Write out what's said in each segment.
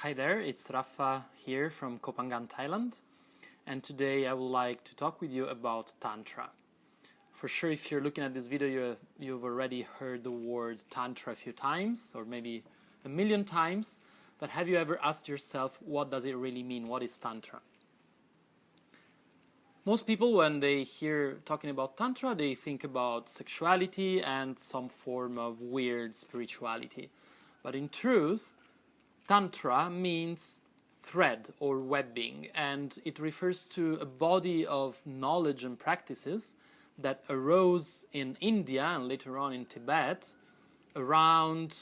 Hi there, it's Rafa here from Koh Phangan, Thailand, and today I would like to talk with you about Tantra. For sure, if you're looking at this video, you've already heard the word Tantra a few times, or maybe a million times, but have you ever asked yourself, what does it really mean? What is Tantra? Most people, when they hear talking about Tantra, they think about sexuality and some form of weird spirituality. But in truth, Tantra means thread or webbing, and it refers to a body of knowledge and practices that arose in India and later on in Tibet around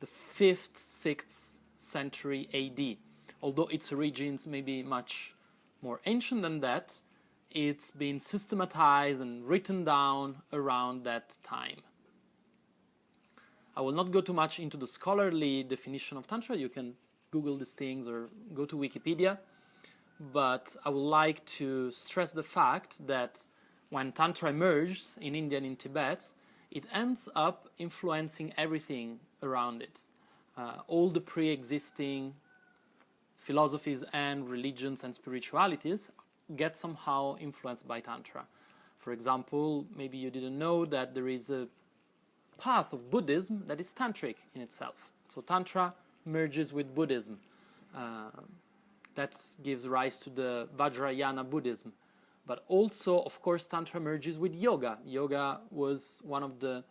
the 5th, 6th century AD. Although its origins may be much more ancient than that, it's been systematized and written down around that time. I will not go too much into the scholarly definition of Tantra. You can Google these things or go to Wikipedia. But I would like to stress the fact that when Tantra emerged in India and in Tibet, it ends up influencing everything around it. All the pre-existing philosophies and religions and spiritualities get somehow influenced by Tantra. For example, maybe you didn't know that there is a path of Buddhism that is tantric in itself. So Tantra merges with Buddhism. That gives rise to the Vajrayana Buddhism. But also, of course, Tantra merges with yoga. Yoga was one of the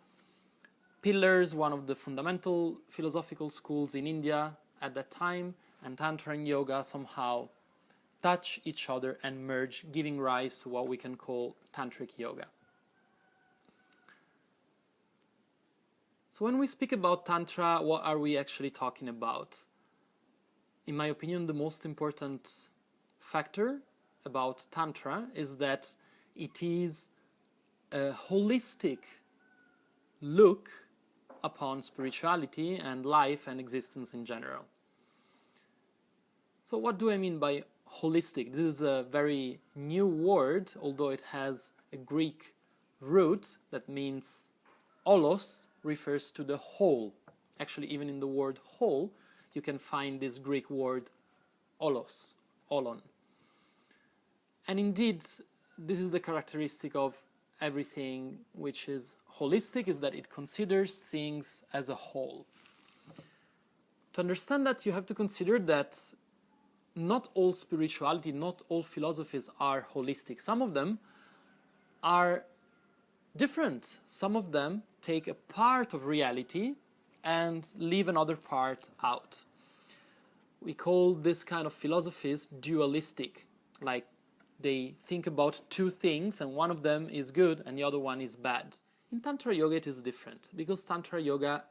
pillars, one of the fundamental philosophical schools in India at that time, and Tantra and yoga somehow touch each other and merge, giving rise to what we can call Tantric yoga. So when we speak about Tantra, what are we actually talking about? In my opinion, the most important factor about Tantra is that it is a holistic look upon spirituality and life and existence in general. So what do I mean by holistic? This is a very new word, although it has a Greek root that means olos, refers to the whole. Actually, even in the word whole, you can find this Greek word olos, olon. And indeed, this is the characteristic of everything which is holistic, is that it considers things as a whole. To understand that, you have to consider that not all spirituality, not all philosophies are holistic. Some of them are different. Some of them take a part of reality and leave another part out. We call this kind of philosophies dualistic, like they think about two things and one of them is good and the other one is bad. In Tantra Yoga it is different, because Tantra Yoga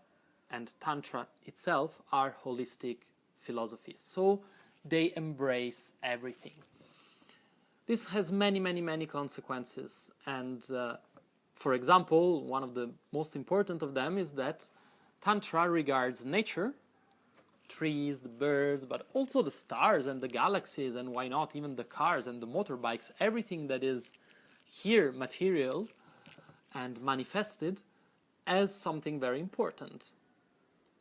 and Tantra itself are holistic philosophies, so they embrace everything. This has many consequences, and for example, one of the most important of them is that Tantra regards nature, trees, the birds, but also the stars and the galaxies, and why not even the cars and the motorbikes, everything that is here material and manifested, as something very important.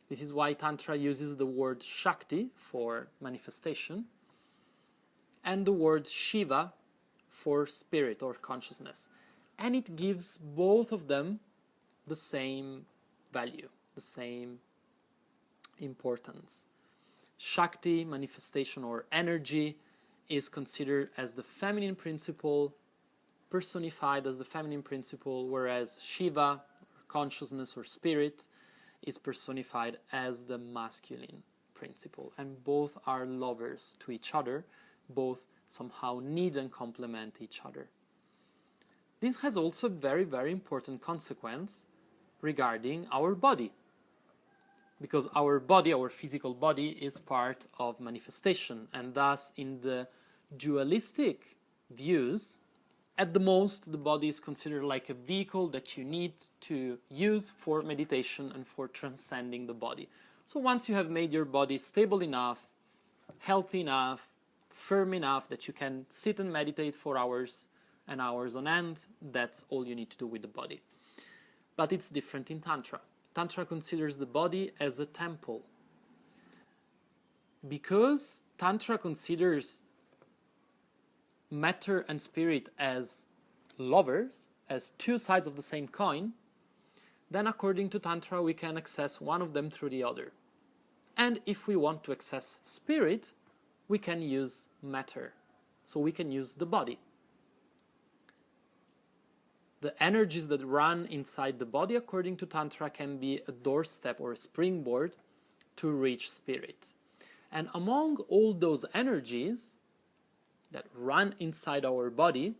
This is why Tantra uses the word Shakti for manifestation and the word Shiva for spirit or consciousness. And it gives both of them the same value, the same importance. Shakti, manifestation or energy, is considered as the feminine principle, personified as the feminine principle, whereas Shiva, or consciousness or spirit, is personified as the masculine principle. And both are lovers to each other, both somehow need and complement each other. This has also a very important consequence regarding our body, because our body, our physical body, is part of manifestation, and thus in the dualistic views, at the most the body is considered like a vehicle that you need to use for meditation and for transcending the body. So once you have made your body stable enough, healthy enough, firm enough that you can sit and meditate for hours and hours on end, that's all you need to do with the body. But it's different in Tantra. Tantra considers the body as a temple. because Tantra considers matter and spirit as lovers, as two sides of the same coin, then according to Tantra we can access one of them through the other. And if we want to access spirit, we can use matter. So we can use the body. The energies that run inside the body, according to Tantra, can be a doorstep or a springboard to reach spirit. And among all those energies that run inside our body,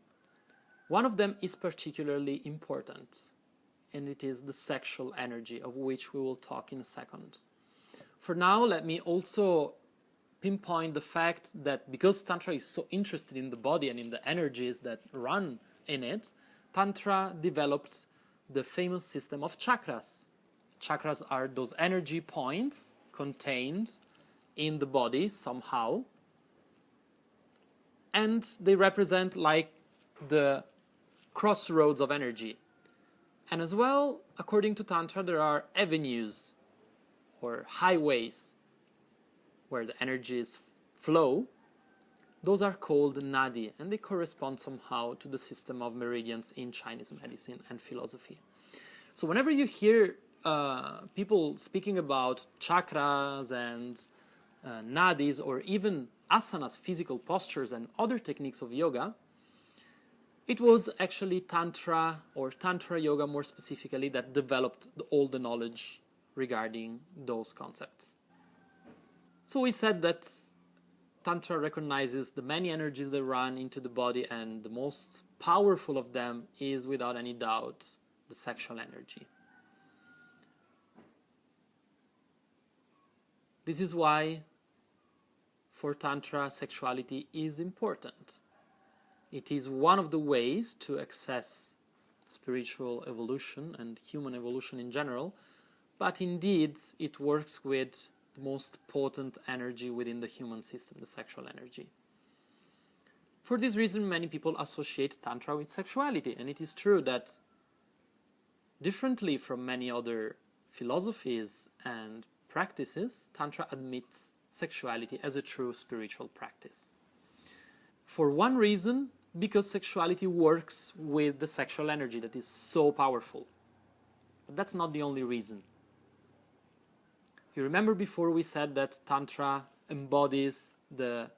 one of them is particularly important, and it is the sexual energy, of which we will talk in a second. For now, let me also pinpoint the fact that because Tantra is so interested in the body and in the energies that run in it, Tantra developed the famous system of chakras. Chakras are those energy points contained in the body somehow, and they represent like the crossroads of energy. And as well, according to Tantra, there are avenues or highways where the energies flow. Those are called nadi, and they correspond somehow to the system of meridians in Chinese medicine and philosophy. So whenever you hear people speaking about chakras and nadis, or even asanas, physical postures, and other techniques of yoga, it was actually Tantra, or Tantra yoga more specifically, that developed all the knowledge regarding those concepts. So we said that Tantra recognizes the many energies that run into the body, and the most powerful of them is, without any doubt, the sexual energy. This is why, for Tantra, sexuality is important. It is one of the ways to access spiritual evolution and human evolution in general, but indeed it works with the most potent energy within the human system, the sexual energy. For this reason, many people associate Tantra with sexuality, and it is true that, differently from many other philosophies and practices, Tantra admits sexuality as a true spiritual practice. For one reason, because sexuality works with the sexual energy that is so powerful. But that's not the only reason. You remember before we said that Tantra embodies the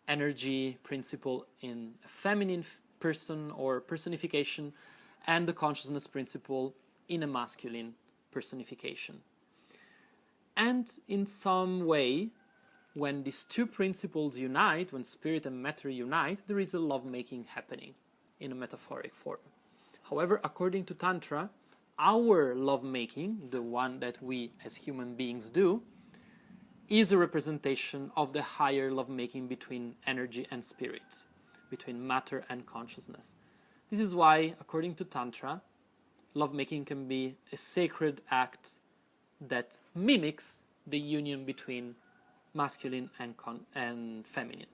energy principle in a feminine person or personification, and the consciousness principle in a masculine personification. And in some way, when these two principles unite, when spirit and matter unite, there is a lovemaking happening in a metaphoric form. However, according to Tantra, our lovemaking, the one that we as human beings do, is a representation of the higher lovemaking between energy and spirit, between matter and consciousness. This is why, according to Tantra, lovemaking can be a sacred act that mimics the union between masculine and feminine.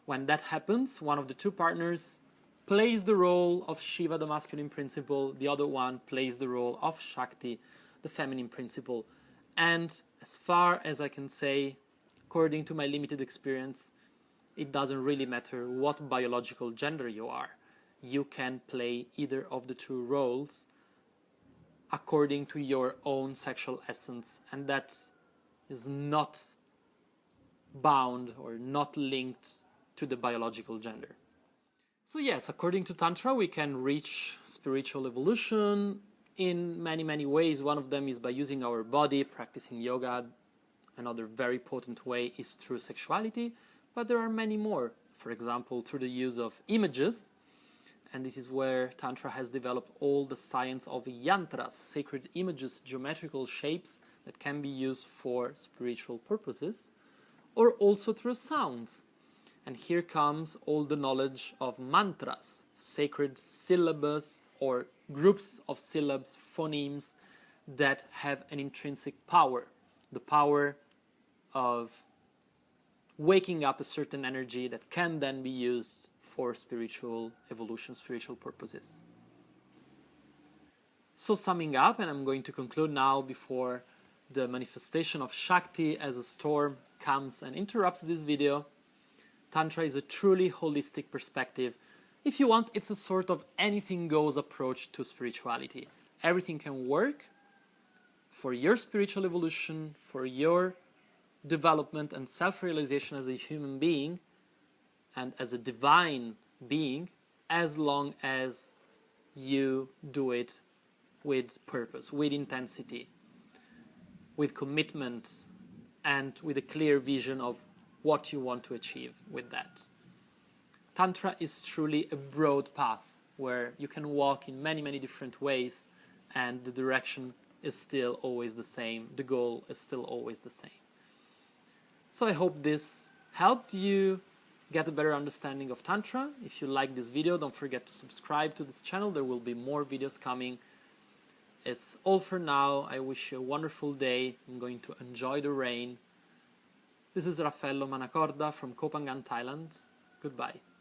When that happens, one of the two partners plays the role of Shiva, the masculine principle, the other one plays the role of Shakti, the feminine principle. And as far as I can say, according to my limited experience, it doesn't really matter what biological gender you are. You can play either of the two roles according to your own sexual essence, and that is not bound or not linked to the biological gender. So yes, according to Tantra, we can reach spiritual evolution in many ways. One of them is by using our body, practicing yoga. Another very potent way is through sexuality, but there are many more. For example, through the use of images, and this is where Tantra has developed all the science of yantras, sacred images, geometrical shapes that can be used for spiritual purposes, or also through sounds. And here comes all the knowledge of mantras, sacred syllables or groups of syllables, phonemes that have an intrinsic power, the power of waking up a certain energy that can then be used for spiritual evolution, spiritual purposes. So summing up, and I'm going to conclude now before the manifestation of Shakti as a storm comes and interrupts this video. Tantra is a truly holistic perspective. If you want, it's a sort of anything goes approach to spirituality. Everything can work for your spiritual evolution, for your development and self-realization as a human being and as a divine being, as long as you do it with purpose, with intensity, with commitment, and with a clear vision of what you want to achieve with that. Tantra is truly a broad path where you can walk in many, many different ways, and the direction is still always the same. The goal is still always the same. So I hope this helped you get a better understanding of Tantra. If you like this video, don't forget to subscribe to this channel. There will be more videos coming. It's all for now. I wish you a wonderful day. I'm going to enjoy the rain. This is Raffaello Manacorda from Koh Phangan, Thailand. Goodbye.